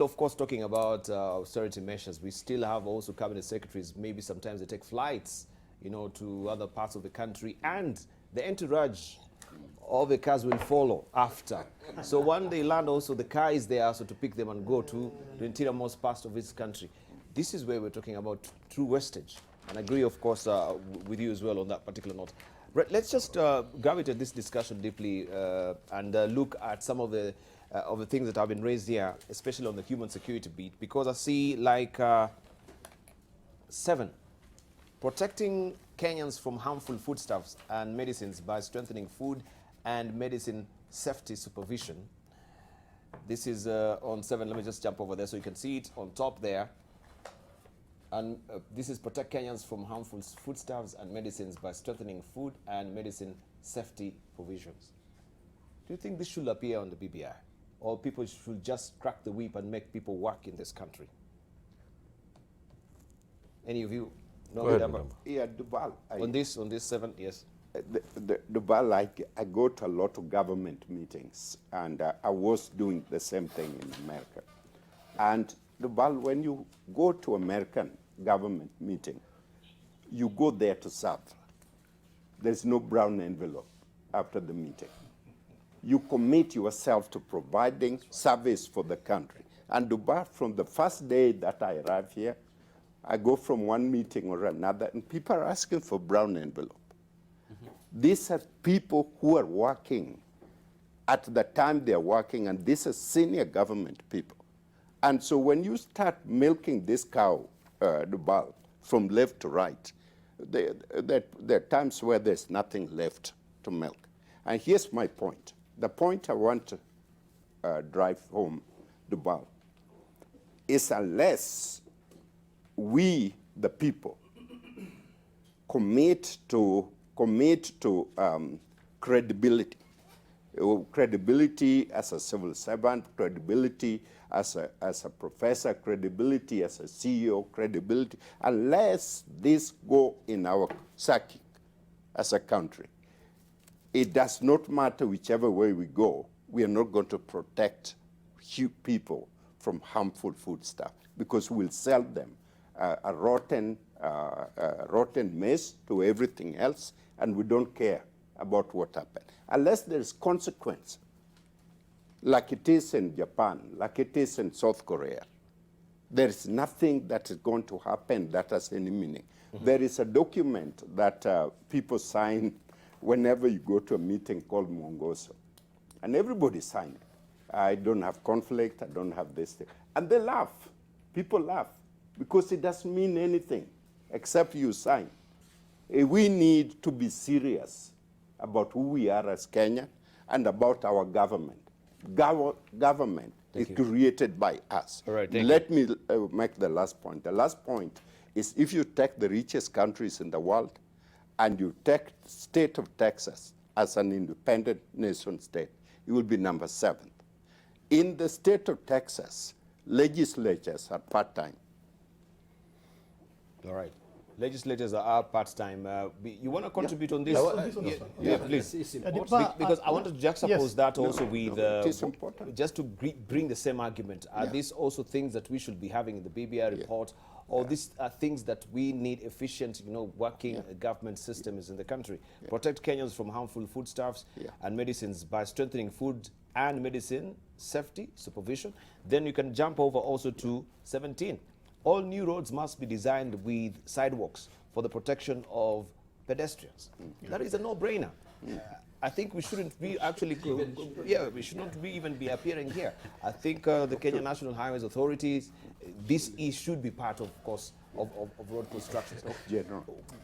Of course, talking about austerity measures, we still have also cabinet secretaries. Maybe sometimes they take flights, to other parts of the country, and the entourage of the cars will follow after. So when they land, also the car is there also to pick them and go to the interior-most parts of this country. This is where we're talking about true wastage, and I agree, of course, with you as well on that particular note. Right, let's just gravitate this discussion deeply and look at some of the things that have been raised here, especially on the human security beat, because I see like 7, protecting Kenyans from harmful foodstuffs and medicines by strengthening food and medicine safety supervision. This is on 7. Let me just jump over there so you can see it on top there. And this is protect Kenyans from harmful foodstuffs and medicines by strengthening food and medicine safety provisions. Do you think this should appear on the BBI? Or people should just crack the whip and make people work in this country? Any of you know the number? Yeah, Duval. On this 7, yes. Duval, I go to a lot of government meetings, and I was doing the same thing in America. And Duval, when you go to American government meeting, you go there to serve. There's no brown envelope after the meeting. You commit yourself to providing service for the country. And Dubai, from the first day that I arrive here, I go from one meeting or another, and people are asking for brown envelope. These are people who are working at the time they're working, and these are senior government people. And so when you start milking this cow, Dubai, from left to right, there are times where there's nothing left to milk. And here's my point. The point I want to drive home, Dubai, is unless we, the people, commit to credibility, credibility as a civil servant, credibility as a professor, credibility as a CEO, credibility, unless this go in our psyche as a country, it does not matter whichever way we go, we are not going to protect people from harmful foodstuff, because we'll sell them a rotten mess to everything else, and we don't care about what happened. Unless there's consequence, like it is in Japan, like it is in South Korea, there is nothing that is going to happen that has any meaning. There is a document that people sign whenever you go to a meeting called Mwongozo, and everybody sign it. I don't have conflict, I don't have this thing. And they laugh. People laugh, because it doesn't mean anything except you sign. We need to be serious about who we are as Kenya and about our government. Government is created by us. All right, Let me make the last point. The last point is, if you take the richest countries in the world and you take the state of Texas as an independent nation state, it will be number 7. In the state of Texas, legislatures are part-time. All right. Legislators are part-time. You want to contribute on this? Yeah, please. Because I want to juxtapose that also with, just to bring the same argument. Are these also things that we should be having in the BBI report? Or these are things that we need efficient, working government systems in the country? Protect Kenyans from harmful foodstuffs and medicines by strengthening food and medicine safety supervision. Then you can jump over also to 17. All new roads must be designed with sidewalks for the protection of pedestrians. That is a no-brainer. I think we shouldn't be actually, we should not even be appearing here. I think the Kenya National Highways Authorities, this should be part, of course, of road construction.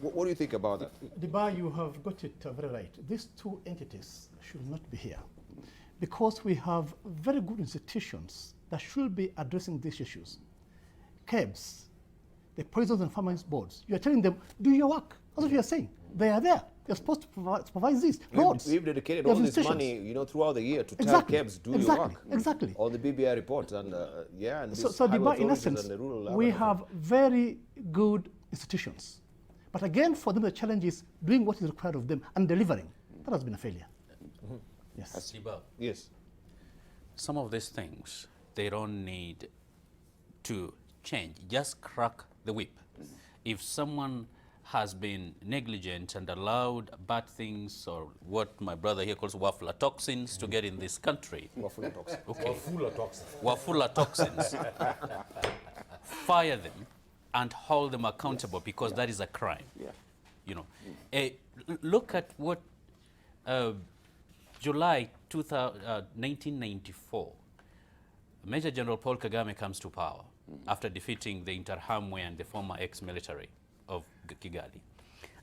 What do you think about that? Diba, you have got it very right. These two entities should not be here, because we have very good institutions that should be addressing these issues. KEBS, the Poisons and Pharmacies Boards, you are telling them, do your work. That's what you are saying. They are there. They're supposed to supervise these roads. We've dedicated all this money, throughout the year to tell KEBS, do your work. Exactly. Or the BBI report, and and so in essence, we have very good institutions. But again, for them, the challenge is doing what is required of them and delivering. That has been a failure. Yes. Yes. Some of these things, they don't need to change. Just crack the whip. If someone has been negligent and allowed bad things, or what my brother here calls aflatoxins, to get in this country. Aflatoxins. Okay. Aflatoxins. Aflatoxins. Fire them and hold them accountable, because that is a crime. Yeah. You know, look at what July 1994, Major General Paul Kagame comes to power after defeating the Interahamwe and the former ex-military of Kigali.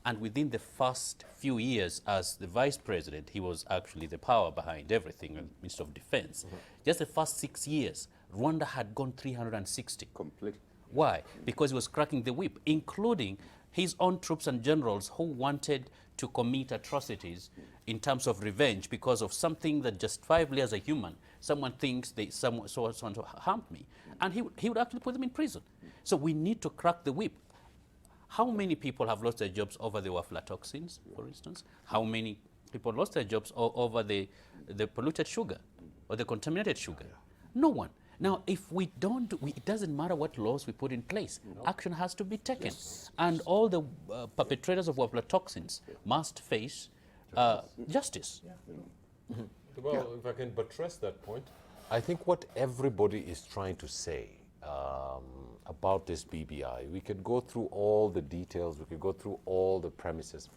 And within the first few years as the vice president, he was actually the power behind everything, Minister of Defense. Just the first 6 years, Rwanda had gone 360. Completely. Why? Because he was cracking the whip, including his own troops and generals who wanted to commit atrocities in terms of revenge because of something that justifiably as a human, someone thinks someone harmed me. And he would actually put them in prison. So we need to crack the whip. How many people have lost their jobs over the aflatoxins, for instance? How many people lost their jobs over the polluted sugar or the contaminated sugar? No one. Now, if we don't, it doesn't matter what laws we put in place. Action has to be taken. Yes. And all the perpetrators of aflatoxins must face justice. Yeah. Well, if I can buttress that point, I think what everybody is trying to say about this BBI, we could go through all the details, we could go through all the premises,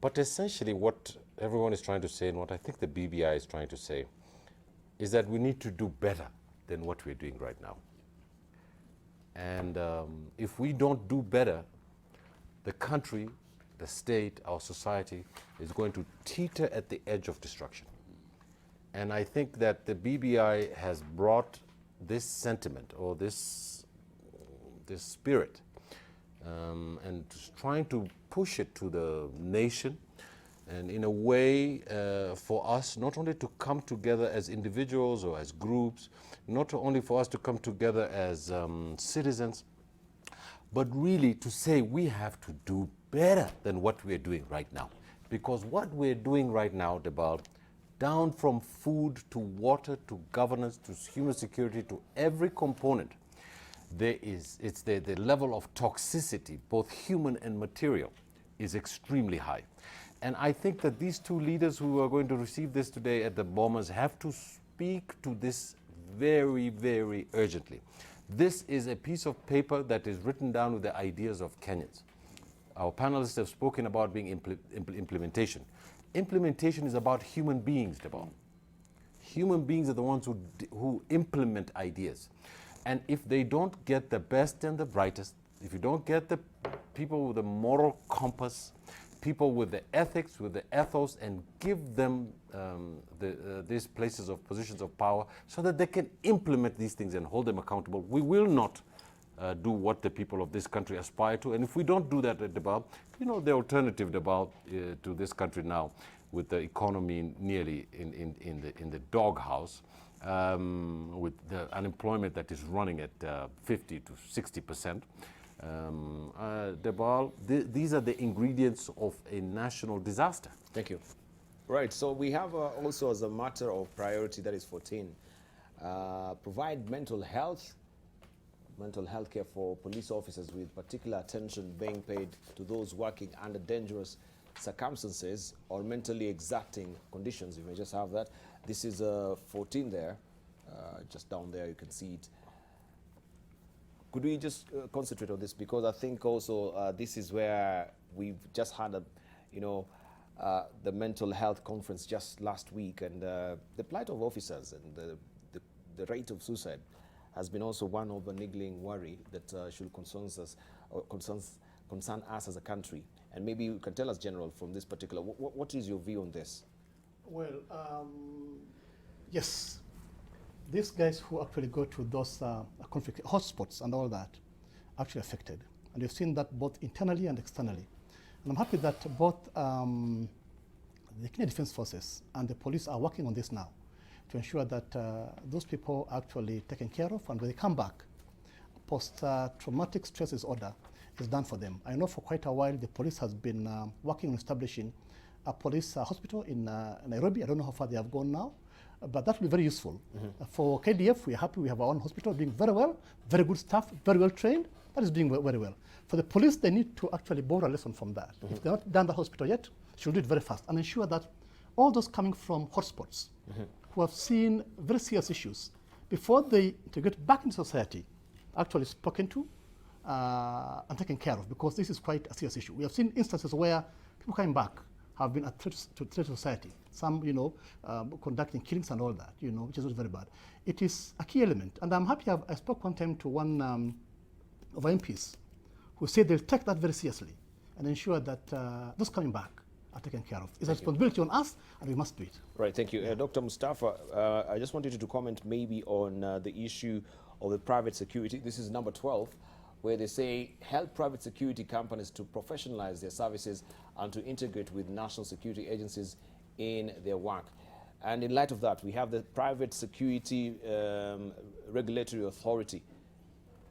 but essentially what everyone is trying to say, and what I think the BBI is trying to say, is that we need to do better than what we're doing right now. And if we don't do better, the country, the state, our society is going to teeter at the edge of destruction. And I think that the BBI has brought this sentiment, or this spirit, and trying to push it to the nation, and in a way for us not only to come together as individuals or as groups, not only for us to come together as citizens, but really to say we have to do better than what we're doing right now. Because what we're doing right now, Debal, down from food to water to governance to human security to every component, it's the level of toxicity, both human and material, is extremely high. And I think that these two leaders who are going to receive this today at the Bombers have to speak to this very, very urgently. This is a piece of paper that is written down with the ideas of Kenyans. Our panelists have spoken about being implementation. Implementation is about human beings, Debal. Human beings are the ones who implement ideas. And if they don't get the best and the brightest, if you don't get the people with the moral compass, people with the ethics, with the ethos, and give them these places of positions of power so that they can implement these things and hold them accountable, we will not do what the people of this country aspire to. And if we don't do that, Debal, you know, the alternative, Debal, to this country now, with the economy nearly in the doghouse, with the unemployment that is running at 50 to 60%, Debal, these are the ingredients of a national disaster. Thank you. Right, so we have also as a matter of priority, that is 14, provide mental health care for police officers, with particular attention being paid to those working under dangerous circumstances or mentally exacting conditions. You may just have that. This is 14 there, just down there you can see it. Could we just concentrate on this, because I think also this is where we've just had the mental health conference just last week, and the plight of officers and the rate of suicide has been also one of a niggling worry that should concern us as a country. And maybe you can tell us, General, from this particular, what is your view on this? Well, yes. These guys who actually go to those conflict hotspots and all that are actually affected. And you've seen that both internally and externally. And I'm happy that both the Kenya Defense Forces and the police are working on this now to ensure that those people are actually taken care of, and when they come back, post-traumatic stress disorder is done for them. I know for quite a while the police has been working on establishing a police hospital in Nairobi. I don't know how far they have gone now, but that will be very useful. For KDF, we are happy we have our own hospital doing very well, very good staff, very well trained. That is doing very well. For the police, they need to actually borrow a lesson from that. If they're not done the hospital yet, should do it very fast and ensure that all those coming from hotspots who have seen very serious issues, before they get back into society, actually spoken to and taken care of, because this is quite a serious issue. We have seen instances where people coming back have been a threat to society. Some, conducting killings and all that, which is very bad. It is a key element, and I'm happy. I spoke one time to one of our MPs who said they'll take that very seriously and ensure that those coming back are taken care of. It's a responsibility on us, and we must do it. Right, thank you. Dr. Mustafa, I just wanted you to comment maybe on the issue of the private security. This is number 12, where they say help private security companies to professionalize their services and to integrate with national security agencies in their work. And in light of that, we have the Private Security Regulatory Authority.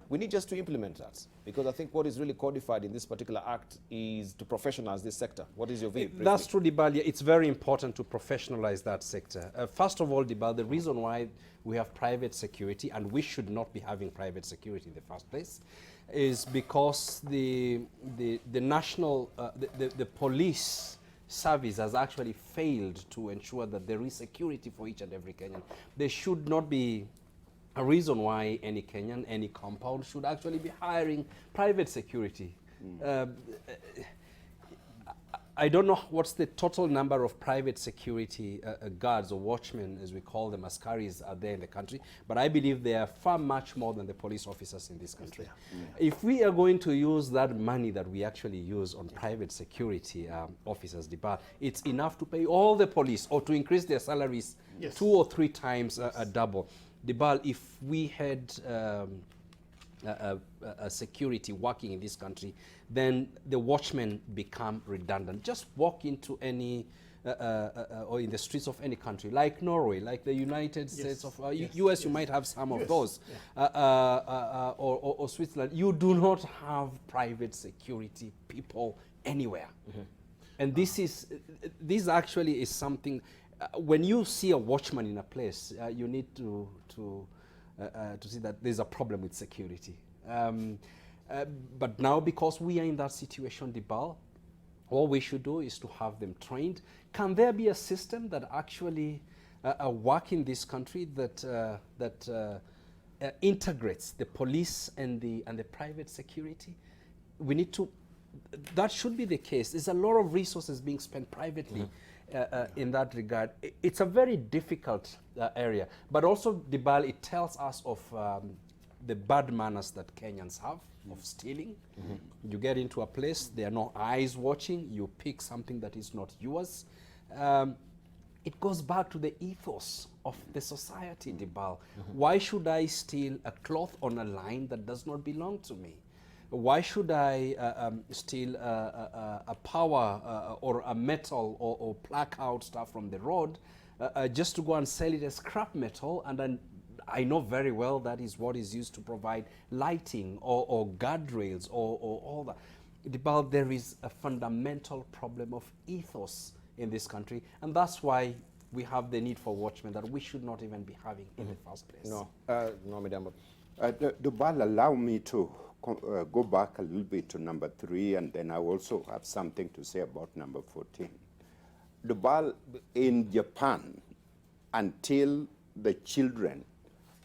We need just to implement that, because I think what is really codified in this particular act is to professionalize this sector. What is your view? That's true, Dibal. It's very important to professionalize that sector. First of all, Dibal, the reason why we have private security, and we should not be having private security in the first place, is because the police service has actually failed to ensure that there is security for each and every Kenyan. There should not be a reason why any Kenyan, any compound should actually be hiring private security. I don't know what's the total number of private security guards or watchmen, as we call them, askaris, are there in the country, but I believe they are far much more than the police officers in this country. If we are going to use that money that we actually use on private security officers, it's enough to pay all the police or to increase their salaries 2 or 3 times double. Dibal, if we had a security working in this country, then the watchmen become redundant. Just walk into any, or in the streets of any country, like Norway, like the United States of, US, you might have some of those, or Switzerland. You do not have private security people anywhere. And this actually is something. When you see a watchman in a place, you need to see that there's a problem with security. But now, because we are in that situation, Dibal, all we should do is to have them trained. Can there be a system that actually work in this country that integrates the police and the private security? We need to. That should be the case. There's a lot of resources being spent privately. In that regard. It's a very difficult area, but also, Dibal, it tells us of the bad manners that Kenyans have of stealing. You get into a place, there are no eyes watching, you pick something that is not yours. It goes back to the ethos of the society, Dibal. Why should I steal a cloth on a line that does not belong to me? Why should I steal a power or a metal or pluck out stuff from the road just to go and sell it as scrap metal? And then I know very well that is what is used to provide lighting or guardrails or all that. Dibal, there is a fundamental problem of ethos in this country, and that's why we have the need for watchmen that we should not even be having in the first place. No, Madam. Dibal, allow me to go back a little bit to number 3, and then I also have something to say about number 14. Dibal, in Japan, until the children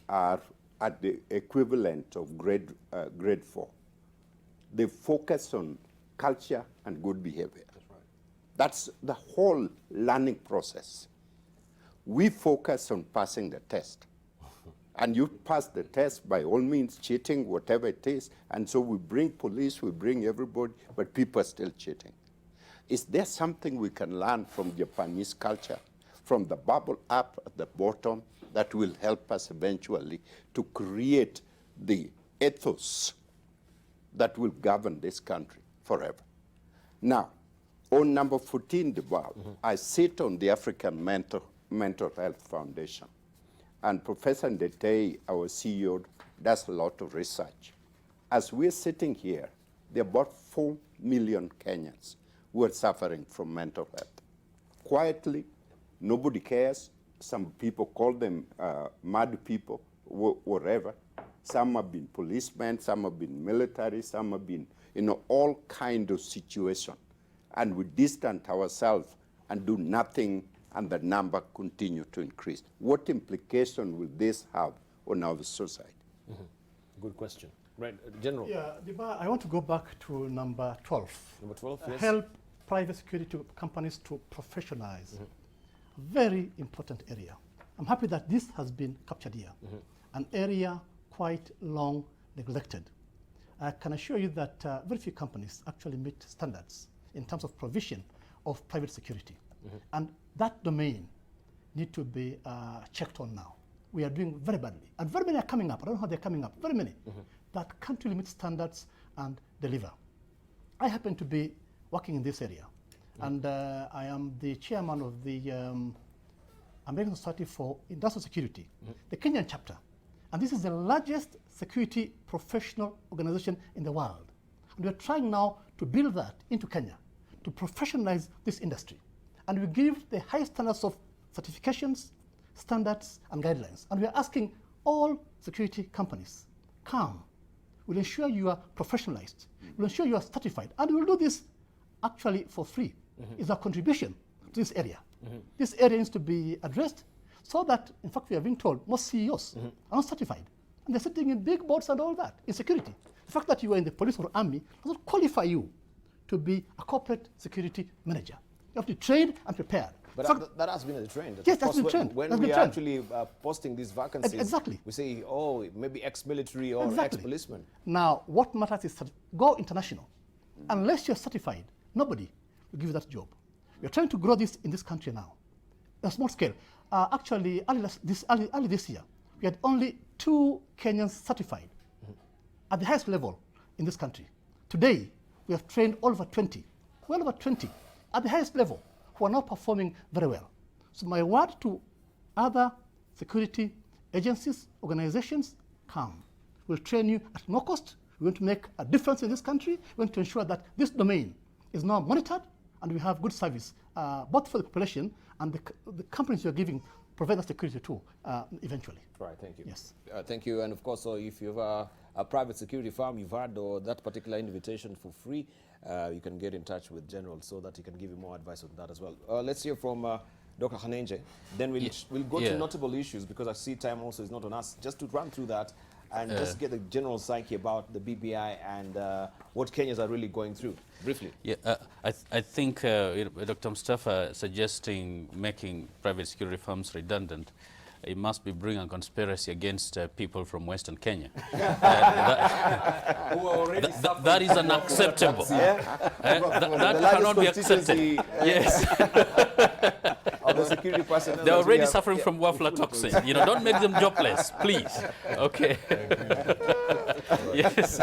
are at the equivalent of grade 4, they focus on culture and good behavior. That's right. That's the whole learning process. We focus on passing the test. And you pass the test by all means, cheating, whatever it is. And so we bring police, we bring everybody, but people are still cheating. Is there something we can learn from Japanese culture, from the bubble up at the bottom, that will help us eventually to create the ethos that will govern this country forever? Now, on number 14, Dibal, I sit on the African Mental Health Foundation. And Professor Ndetei, our CEO, does a lot of research. As we're sitting here, there are about 4 million Kenyans who are suffering from mental health. Quietly, nobody cares. some people call them mad people, whatever. Some have been policemen, some have been military, some have been, all kind of situation. And we distance ourselves and do nothing, and the number continue to increase. What implication will this have on our society? Good question. Right, General. Yeah, I want to go back to number 12. Number 12, yes. Help private security companies to professionalize. Very important area. I'm happy that this has been captured here. An area quite long neglected. I can assure you that very few companies actually meet standards in terms of provision of private security. And that domain need to be checked on now. We are doing very badly. And very many are coming up. I don't know how they're coming up. Very many that can't really meet standards and deliver. I happen to be working in this area. And I am the chairman of the American Society for Industrial Security, the Kenyan chapter. And this is the largest security professional organization in the world. And we're trying now to build that into Kenya, to professionalize this industry. And we give the highest standards of certifications, standards, and guidelines. And we're asking all security companies, come, we'll ensure you are professionalized, we'll ensure you are certified, and we'll do this actually for free. It's our contribution to this area. This area needs to be addressed so that, in fact, we are being told most CEOs are not certified. And they're sitting in big boards and all that, in security. The fact that you are in the police or army does not qualify you to be a corporate security manager. You have to be trained and prepared. But that has been the trend. Yes, that's been the trend. When we are actually posting these vacancies, exactly, we say, oh, maybe ex-military or ex-policeman. Now, what matters is go international. Unless you're certified, nobody will give you that job. We're trying to grow this in this country now, on a small scale. Actually, early this year, we had only 2 Kenyans certified at the highest level in this country. Today, we have trained all over 20, well over 20, at the highest level, who are now performing very well. So my word to other security agencies, organizations, come. We'll train you at no cost. We're going to make a difference in this country. We're going to ensure that this domain is now monitored and we have good service, both for the population and the companies you're giving provide that security too, eventually. Right, thank you. Yes. Thank you. And of course, if you have a private security firm, you've had that particular invitation for free, you can get in touch with General so that he can give you more advice on that as well. Let's hear from Dr. Hanenje. Then we'll go to notable issues because I see time also is not on us. Just to run through that and just get the general psyche about the BBI and what Kenyans are really going through, briefly. Yeah, I think Dr. Mustafa suggesting making private security firms redundant, it must be bringing a conspiracy against people from Western Kenya. That is unacceptable. That cannot be accepted. Yes. The security personnel. They're already suffering from aflatoxin. Don't make them jobless, please. Okay. Yes.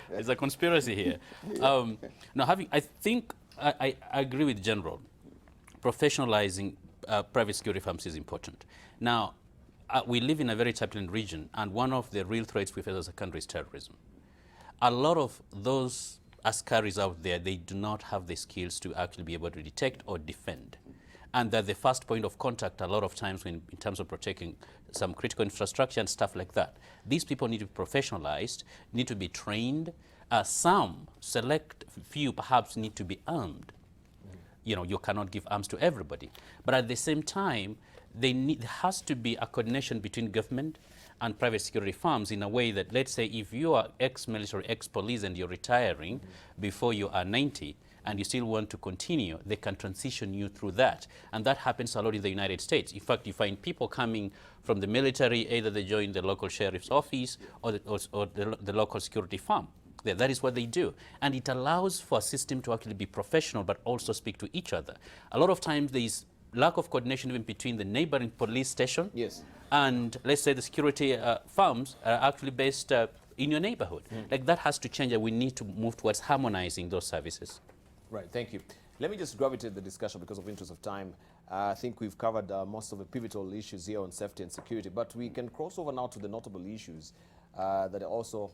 There's a conspiracy here. Now, I think I agree with General. Professionalizing private security firms is important. Now, we live in a very turbulent region, and one of the real threats we face as a country is terrorism. A lot of those askaris out there, they do not have the skills to actually be able to detect or defend. And they're the first point of contact a lot of times in terms of protecting some critical infrastructure and stuff like that. These people need to be professionalized, need to be trained. Some select few perhaps need to be armed. You cannot give arms to everybody. But at the same time, there has to be a coordination between government and private security firms in a way that, let's say, if you are ex-military, ex-police, and you're retiring before you are 90, and you still want to continue, they can transition you through that. And that happens a lot in the United States. In fact, you find people coming from the military, either they join the local sheriff's office or the local security firm. That is what they do. And it allows for a system to actually be professional, but also speak to each other. A lot of times there is lack of coordination even between the neighboring police station and, let's say, the security firms are actually based in your neighborhood. Like, that has to change, and we need to move towards harmonizing those services. Right, thank you. Let me just gravitate the discussion because of interest of time. I think we've covered most of the pivotal issues here on safety and security, but we can cross over now to the notable issues that also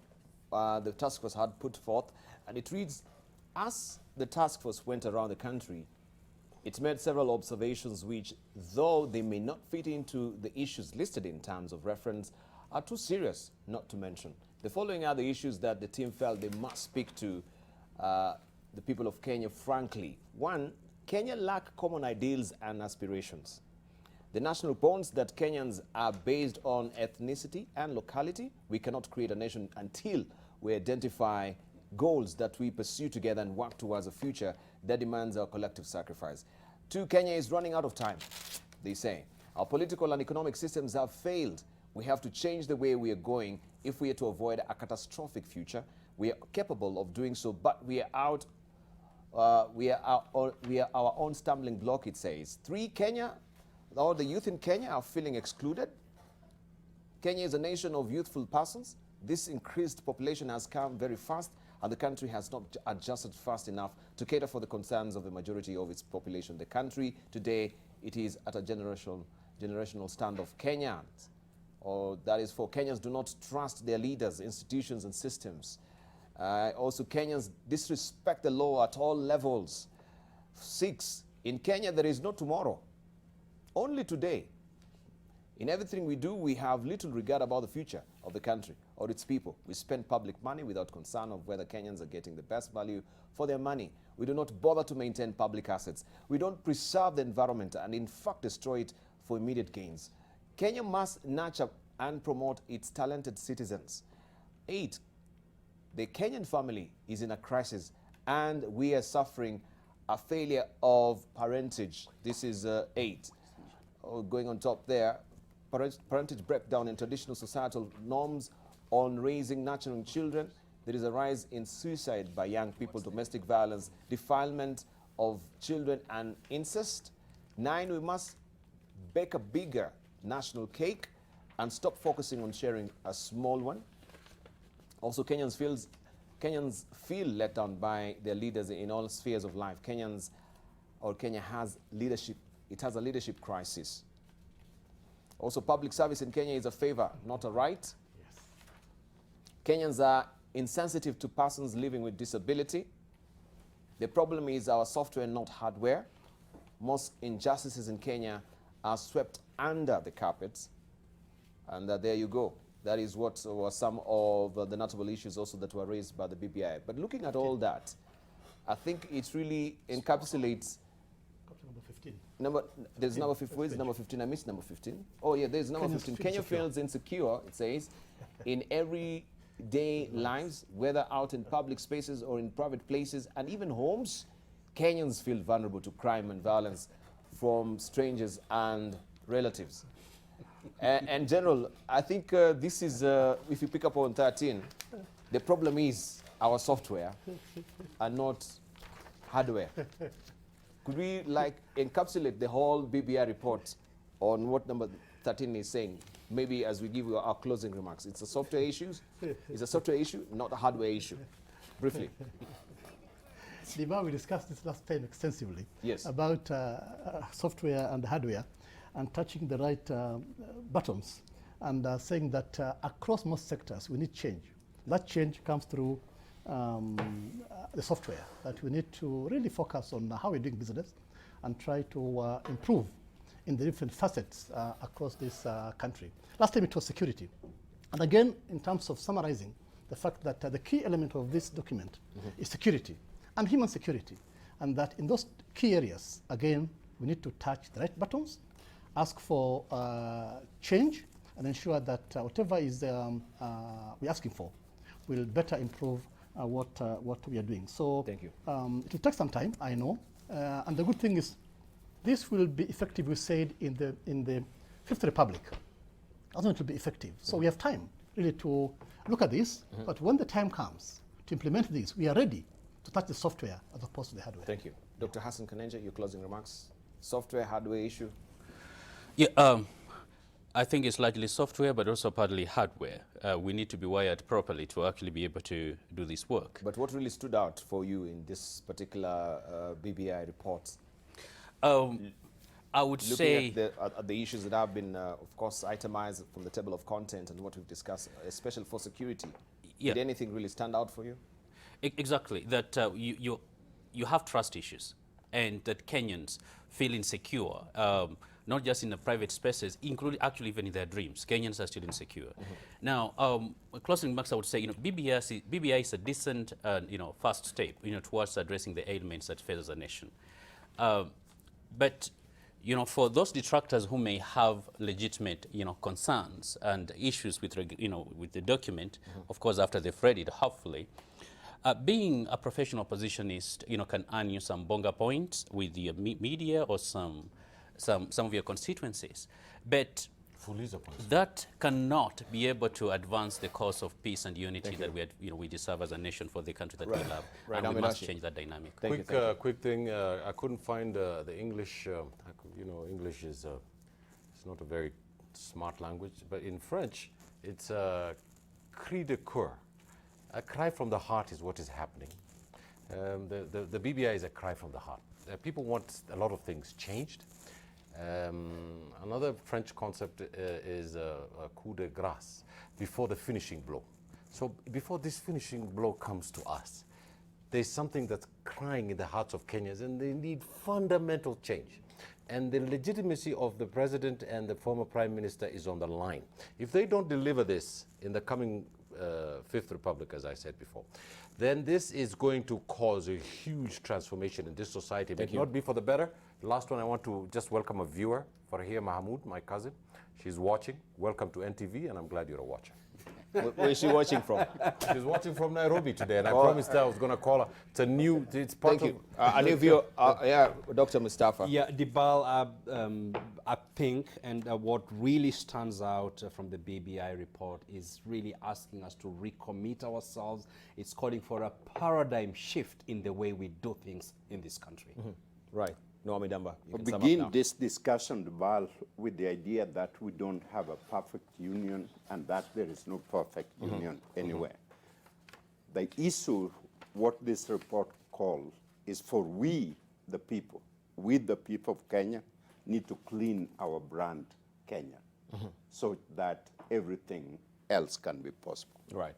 the task force had put forth. And it reads, as the task force went around the country, It made several observations which, though they may not fit into the issues listed in terms of reference, are too serious not to mention. The following are the issues that the team felt they must speak to the people of Kenya frankly. One, Kenya lack common ideals and aspirations. The national bonds that Kenyans are based on ethnicity and locality. We cannot create a nation until we identify goals that we pursue together and work towards a future that demands our collective sacrifice. Two, Kenya is running out of time, they say. Our political and economic systems have failed. We have to change the way we are going if we are to avoid a catastrophic future. We are capable of doing so, but we are our own stumbling block, it says. Three, Kenya, all the youth in Kenya are feeling excluded. Kenya is a nation of youthful persons. This increased population has come very fast, and the country has not adjusted fast enough to cater for the concerns of the majority of its population. The country today, it is at a generational stand of Kenyans, or that is for Kenyans do not trust their leaders, institutions, and systems. Also, Kenyans disrespect the law at all levels. 6, in Kenya, there is no tomorrow, only today. In everything we do, we have little regard about the future of the country or its people. We spend public money without concern of whether Kenyans are getting the best value for their money. We do not bother to maintain public assets. We don't preserve the environment and in fact destroy it for immediate gains. Kenya must nurture and promote its talented citizens. 8, the Kenyan family is in a crisis and we are suffering a failure of parentage. This is 8. Going on top there, parentage breakdown in traditional societal norms on raising, nurturing children. There is a rise in suicide by young people, domestic violence, defilement of children, and incest. 9, we must bake a bigger national cake and stop focusing on sharing a small one. Also, Kenyans feel let down by their leaders in all spheres of life. Kenya has leadership. It has a leadership crisis. Also, public service in Kenya is a favor, not a right. Yes. Kenyans are insensitive to persons living with disability. The problem is our software, not hardware. Most injustices in Kenya are swept under the carpet. And there you go. That is what were some of the notable issues also that were raised by the BBI. But looking at all that, I think it really encapsulates Number 15. There's number 15. Where's number 15? I missed number 15. Oh, yeah, there's number 15. Kenya feels insecure, it says, in everyday lives, whether out in public spaces or in private places and even homes. Kenyans feel vulnerable to crime and violence from strangers and relatives. And General, I think this is, if you pick up on 13, the problem is our software and not hardware. Could we encapsulate the whole BBI report on what number 13 is saying? Maybe as we give you our closing remarks. It's a software issue. It's a software issue, not a hardware issue. Briefly. Lima, we discussed this last time extensively. Yes. About software and hardware and touching the right buttons and saying that across most sectors we need change. That change comes through the software, that we need to really focus on how we're doing business and try to improve in the different facets across this country. Last time it was security. And again, in terms of summarizing the fact that the key element of this document is security and human security. And that in those key areas, again, we need to touch the right buttons, ask for change, and ensure that whatever is we're asking for will better improve what we are doing. So thank you. It will take some time, I know. And the good thing is this will be effective, we said, in the Fifth Republic. I think it will be effective. So we have time really to look at this, but when the time comes to implement this, we are ready to touch the software as opposed to the hardware. Thank you. Dr. Hassan Kanenja, your closing remarks. Software, hardware issue? Yeah, I think it's largely software, but also partly hardware. We need to be wired properly to actually be able to do this work. But what really stood out for you in this particular BBI report? I would say... Looking at the issues that have been, of course, itemized from the table of content and what we've discussed, especially for security. Yeah. Did anything really stand out for you? Exactly. That you have trust issues. and that Kenyans feel insecure, not just in the private spaces, including actually even in their dreams. Kenyans are still insecure. Now, closing remarks, I would say, BBI is a decent, first step, towards addressing the ailments that faces a nation. But for those detractors who may have legitimate, concerns and issues with, with the document, of course, after they've read it, hopefully, being a professional oppositionist, can earn you some bonga points with your media or some of your constituencies, but that cannot be able to advance the cause of peace and unity that we deserve as a nation for the country that we love, and we must change that dynamic. Quick thing, I couldn't find the English. English is it's not a very smart language, but in French, it's a cri de coeur. A cry from the heart is what is happening. The BBI is a cry from the heart. People want a lot of things changed. Another French concept is a coup de grâce, before the finishing blow. So before this finishing blow comes to us, there's something that's crying in the hearts of Kenyans, and they need fundamental change. And the legitimacy of the president and the former prime minister is on the line. If they don't deliver this in the coming Fifth Republic, as I said before, then this is going to cause a huge transformation in this society. It may not be for the better. The last one, I want to just welcome a viewer, Farhia Mahmoud, my cousin. She's watching. Welcome to NTV, and I'm glad you're a watcher. Where is she watching from? She's watching from Nairobi today, and I promised her I was going to call her. It's part Thank you. A new viewer, Dr. Mustafa. Yeah, Dibal, I think, and what really stands out from the BBI report is really asking us to recommit ourselves. It's calling for a paradigm shift in the way we do things in this country. Right. No, Amidamba. Begin this discussion, Val, with the idea that we don't have a perfect union and that there is no perfect union anywhere. The issue, what this report calls, is for we, the people of Kenya, need to clean our brand, Kenya, so that everything else can be possible. Right.